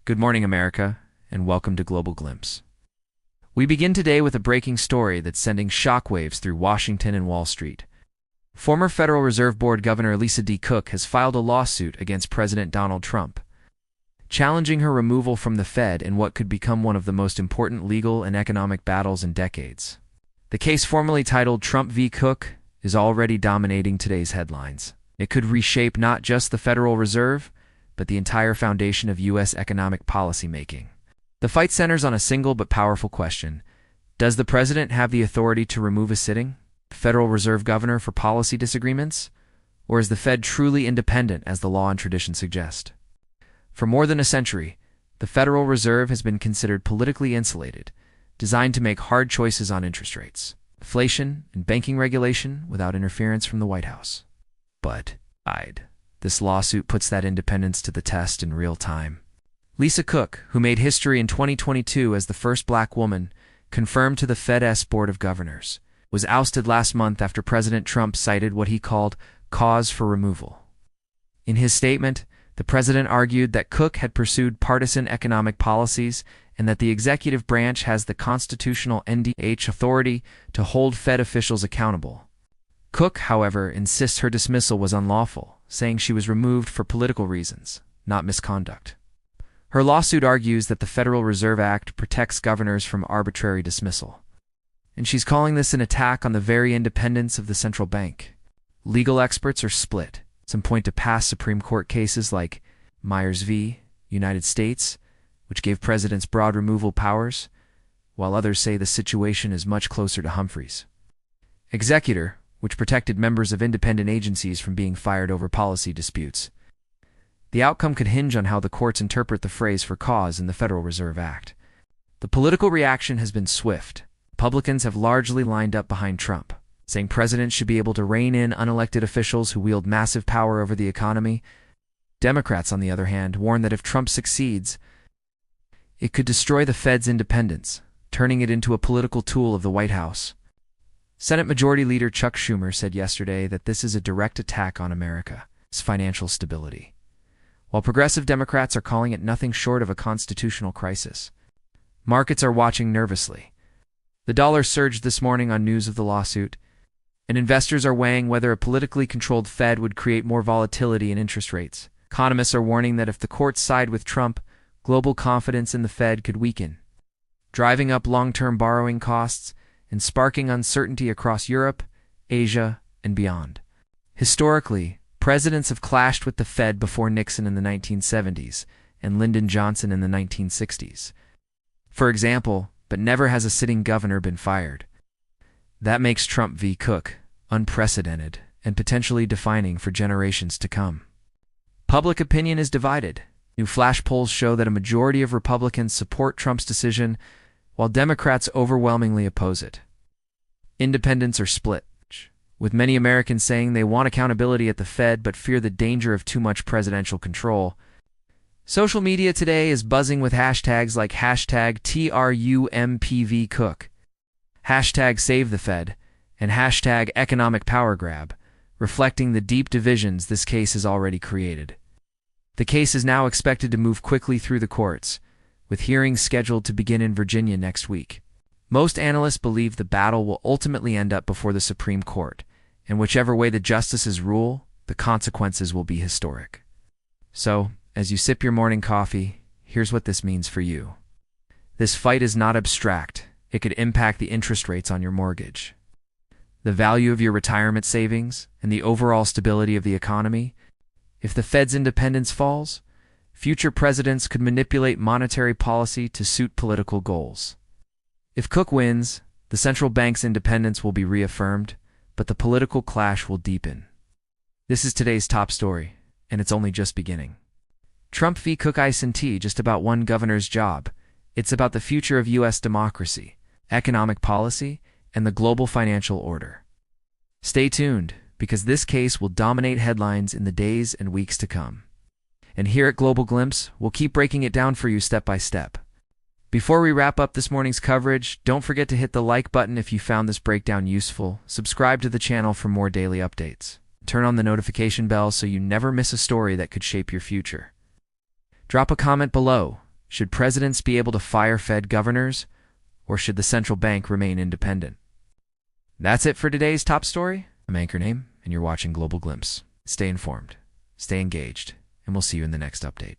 Good morning, America, and welcome to Global Glimpse. We begin today with a breaking story that's sending shockwaves through Washington and Wall Street. Former Federal Reserve Board Governor Lisa D. Cook has filed a lawsuit against President Donald Trump, challenging her removal from the Fed in what could become one of the most important legal and economic battles in decades. The case, formerly titled Trump v. Cook, is already dominating today's headlines. It could reshape not just the Federal Reserve, but the entire foundation of U.S. economic policymaking. The fight centers on a single but powerful question. Does the president have the authority to remove a sitting Federal Reserve governor for policy disagreements? Or is the Fed truly independent as the law and tradition suggest? For more than a century, the Federal Reserve has been considered politically insulated, designed to make hard choices on interest rates, inflation, and banking regulation without interference from the White House. But this lawsuit puts that independence to the test in real time. Lisa Cook, who made history in 2022 as the first black woman confirmed to the Fed's Board of Governors, was ousted last month after President Trump cited what he called cause for removal. In his statement, the president argued that Cook had pursued partisan economic policies and that the executive branch has the constitutional NDH authority to hold Fed officials accountable. Cook, however, insists her dismissal was unlawful, saying she was removed for political reasons, not misconduct. Her lawsuit argues that the Federal Reserve Act protects governors from arbitrary dismissal, and she's calling this an attack on the very independence of the central bank. Legal experts are split. Some point to past Supreme Court cases like Myers v. United States, which gave presidents broad removal powers, while others say the situation is much closer to Humphrey's Executor, which protected members of independent agencies from being fired over policy disputes. The outcome could hinge on how the courts interpret the phrase for cause in the Federal Reserve Act. The political reaction has been swift. Republicans have largely lined up behind Trump, saying presidents should be able to rein in unelected officials who wield massive power over the economy. Democrats, on the other hand, warn that if Trump succeeds, it could destroy the Fed's independence, turning it into a political tool of the White House. Senate Majority Leader Chuck Schumer said yesterday that this is a direct attack on America's financial stability, while progressive Democrats are calling it nothing short of a constitutional crisis. Markets are watching nervously. The dollar surged this morning on news of the lawsuit, and investors are weighing whether a politically controlled Fed would create more volatility in interest rates. Economists are warning that if the courts side with Trump, global confidence in the Fed could weaken, driving up long-term borrowing costs and sparking uncertainty across Europe, Asia, and beyond. Historically, presidents have clashed with the Fed before Nixon in the 1970s and Lyndon Johnson in the 1960s, for example, but never has a sitting governor been fired. That makes Trump v. Cook unprecedented and potentially defining for generations to come. Public opinion is divided. New flash polls show that a majority of Republicans support Trump's decision, while Democrats overwhelmingly oppose it. Independents are split, with many Americans saying they want accountability at the Fed but fear the danger of too much presidential control. Social media today is buzzing with hashtags like hashtag #TRUMPVCook, hashtag Save the Fed, and hashtag Economic Power Grab, reflecting the deep divisions this case has already created. The case is now expected to move quickly through the courts, with hearings scheduled to begin in Virginia next week. Most analysts believe the battle will ultimately end up before the Supreme Court, and whichever way the justices rule, the consequences will be historic. So, as you sip your morning coffee, here's what this means for you. This fight is not abstract. It could impact the interest rates on your mortgage, the value of your retirement savings, and the overall stability of the economy. If the Fed's independence falls, future presidents could manipulate monetary policy to suit political goals. If Cook wins, the central bank's independence will be reaffirmed, but the political clash will deepen. This is today's top story, and it's only just beginning. Trump v. Cook isn't just about one governor's job. It's about the future of U.S. democracy, economic policy, and the global financial order. Stay tuned, because this case will dominate headlines in the days and weeks to come. And here at Global Glimpse, we'll keep breaking it down for you step by step. Before we wrap up this morning's coverage, don't forget to hit the like button if you found this breakdown useful, subscribe to the channel for more daily updates, turn on the notification bell so you never miss a story that could shape your future. Drop a comment below. Should presidents be able to fire Fed governors, or should the central bank remain independent? That's it for today's top story. I'm Anchor Name, and you're watching Global Glimpse. Stay informed, stay engaged, and we'll see you in the next update.